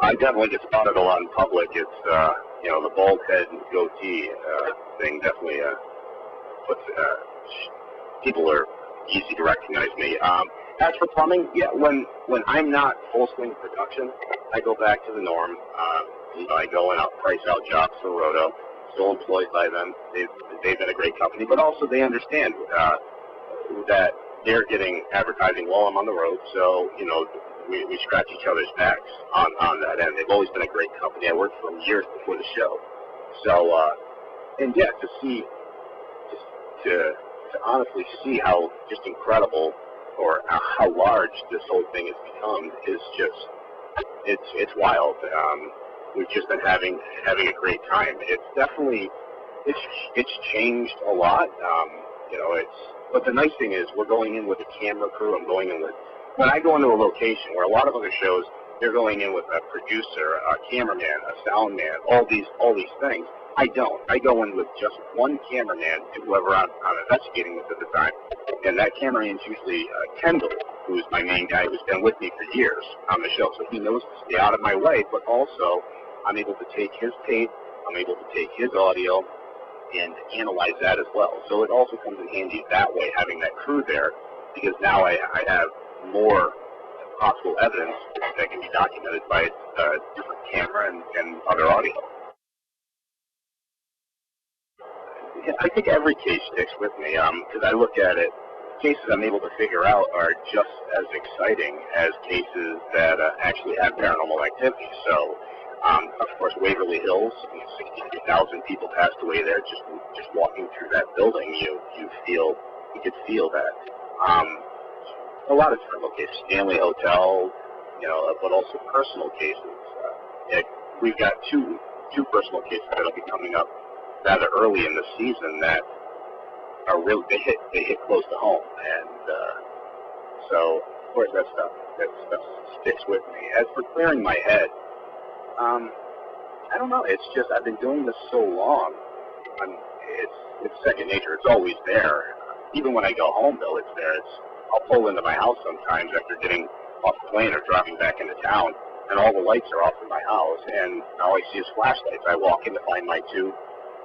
I definitely get spotted a lot in public. It's, the bald head and goatee thing definitely puts, people are easy to recognize me. As for plumbing, yeah, when I'm not full swing production, I go back to the norm. I go and I'll price out jobs for Roto, still employed by them. They've been a great company, but also they understand that they're getting advertising while I'm on the road, so, we scratch each other's backs on that end. They've always been a great company. I worked for them years before the show. So, to see, to honestly see how just incredible or how large this whole thing has become is just, it's wild. We've just been having a great time. It's definitely, it's changed a lot. But the nice thing is we're going in with a camera crew. I'm going in with, when I go into a location where a lot of other shows, they're going in with a producer, a cameraman, a sound man, all these things. I don't. I go in with just one cameraman, whoever I'm investigating with at the time. And that cameraman's usually Kendall, who's my main guy, who's been with me for years on the show. So he knows to stay out of my way, but also I'm able to take his tape, I'm able to take his audio, and analyze that as well. So it also comes in handy that way, having that crew there, because now I have more possible evidence that can be documented by a different camera and other audio. I think every case sticks with me, because I look at it, cases I'm able to figure out are just as exciting as cases that actually have paranormal activity. So, of course, Waverly Hills, 63,000 people passed away there. Just walking through that building, you could feel that. A lot of different locations, Stanley Hotel, but also personal cases. We've got two personal cases that'll be coming up rather early in the season that are really, they hit close to home, and so of course that stuff sticks with me. As for clearing my head, I don't know. It's just I've been doing this so long. It's second nature. It's always there. Even when I go home, though, it's there. I'll pull into my house sometimes after getting off the plane or driving back into town, and all the lights are off in my house, and all I see is flashlights. I walk in to find my two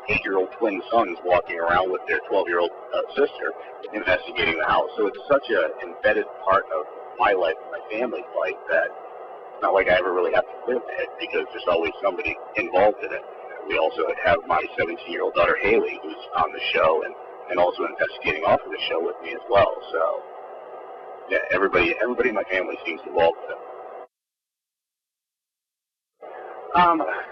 8-year-old twin sons walking around with their 12-year-old sister investigating the house. So it's such an embedded part of my life and my family's life that it's not like I ever really have to clear my head because there's always somebody involved in it. We also have my 17-year-old daughter Haley, who's on the show and also investigating off of the show with me as well. So yeah, everybody in my family seems involved with it.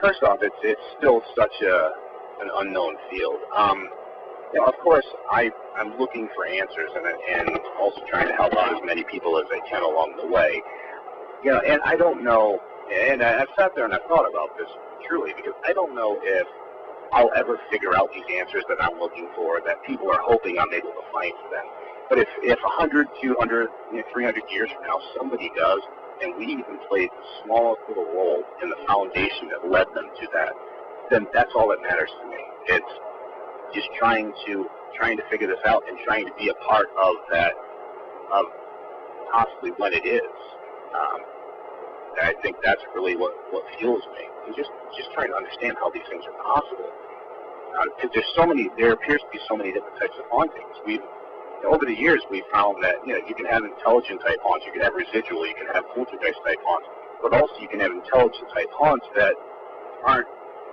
First off, it's still such an unknown field. Of course, I'm looking for answers and also trying to help out as many people as I can along the way. And I don't know, and I've sat there and I've thought about this truly, because I don't know if I'll ever figure out these answers that I'm looking for, that people are hoping I'm able to find for them. But if 100, 200, 300 years from now somebody does, and we even played the smallest little role in the foundation that led them to that, then that's all that matters to me. It's just trying to figure this out and trying to be a part of that, of possibly when it is. I think that's really what fuels me. And just trying to understand how these things are possible. Because there appears to be so many different types of hauntings. Over the years, we've found that you can have intelligent type haunts, you can have residual, you can have poltergeist type haunts, but also you can have intelligent type haunts that aren't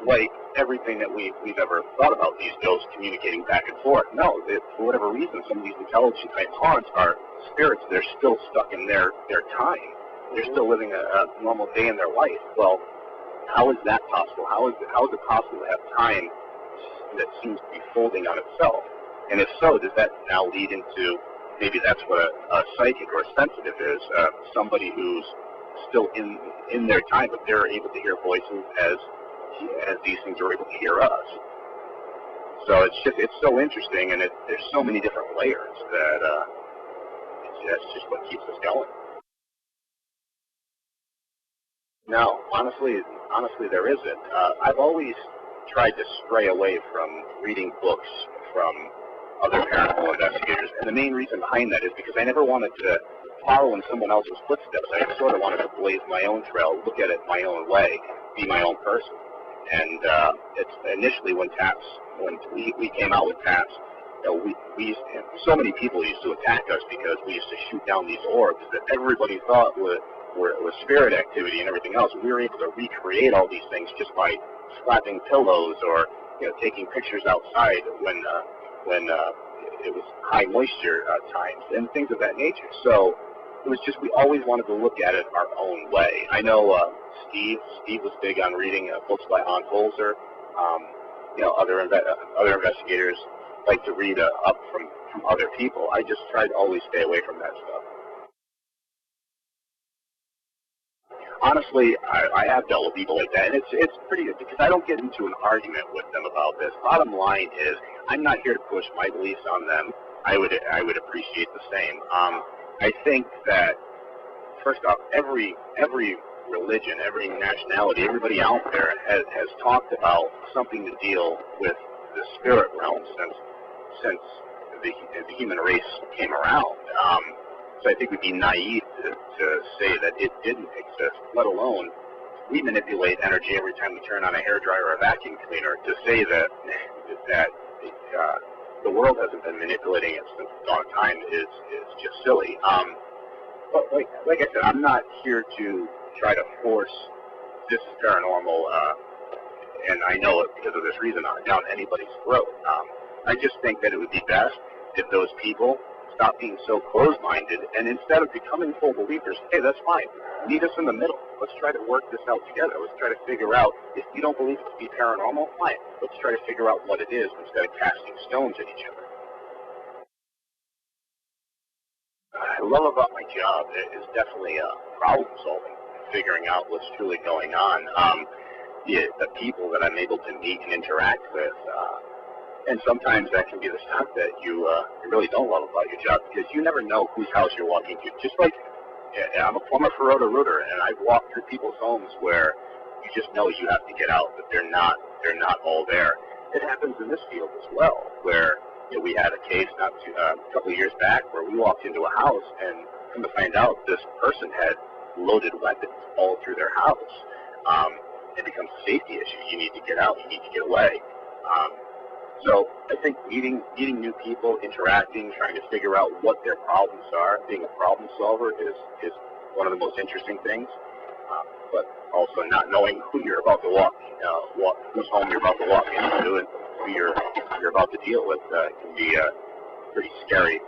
like everything that we've ever thought about, these ghosts communicating back and forth. No, for whatever reason, some of these intelligent type haunts are spirits. They're still stuck in their time. They're still living a normal day in their life. Well, how is that possible? How is it possible to have time that seems to be folding on itself? And if so, does that now lead into maybe that's what a psychic or a sensitive is, somebody who's still in their time, but they're able to hear voices as these things are able to hear us. So it's so interesting, and there's so many different layers that that's just what keeps us going. No, honestly, there isn't. I've always tried to stray away from reading books from other paranormal investigators. And the main reason behind that is because I never wanted to follow in someone else's footsteps. I sort of wanted to blaze my own trail, look at it my own way, be my own person. And it's initially when we came out with TAPS, we used to, so many people used to attack us because we used to shoot down these orbs that everybody thought was spirit activity and everything else. We were able to recreate all these things just by slapping pillows or taking pictures outside when it was high moisture times and things of that nature. So it was just we always wanted to look at it our own way. I know Steve was big on reading books by Hans Holzer. Other investigators like to read up from other people. I just try to always stay away from that stuff. Honestly, I have dealt with people like that, and it's pretty good because I don't get into an argument with them about this. Bottom line is, I'm not here to push my beliefs on them. I would appreciate the same. I think that first off, every religion, every nationality, everybody out there has talked about something to deal with the spirit realm since the human race came around. So I think we'd be naive to say that it didn't exist, let alone we manipulate energy every time we turn on a hairdryer or a vacuum cleaner. To say that the world hasn't been manipulating it since the dawn of time is just silly. But like I said, I'm not here to try to force this is paranormal, and I know it because of this reason, down anybody's throat. I just think that it would be best if those people stop being so closed-minded, and instead of becoming full believers, hey, that's fine. Meet us in the middle. Let's try to work this out together. Let's try to figure out, if you don't believe it to be paranormal, fine. Let's try to figure out what it is instead of casting stones at each other. I love about my job is definitely problem solving, figuring out what's truly going on. The people that I'm able to meet and interact with, and sometimes that can be the stuff that you really don't love about your job because you never know whose house you're walking to. Just like I'm a plumber for Roto-Rooter, and I've walked through people's homes where you just know you have to get out, but they're not all there. It happens in this field as well, where we had a case a couple of years back where we walked into a house and come to find out this person had loaded weapons all through their house. It becomes a safety issue. You need to get out. You need to get away. So I think meeting new people, interacting, trying to figure out what their problems are, being a problem solver is one of the most interesting things. But also not knowing who you're about to whose home you're about to walk into and who you're about to deal with can be pretty scary.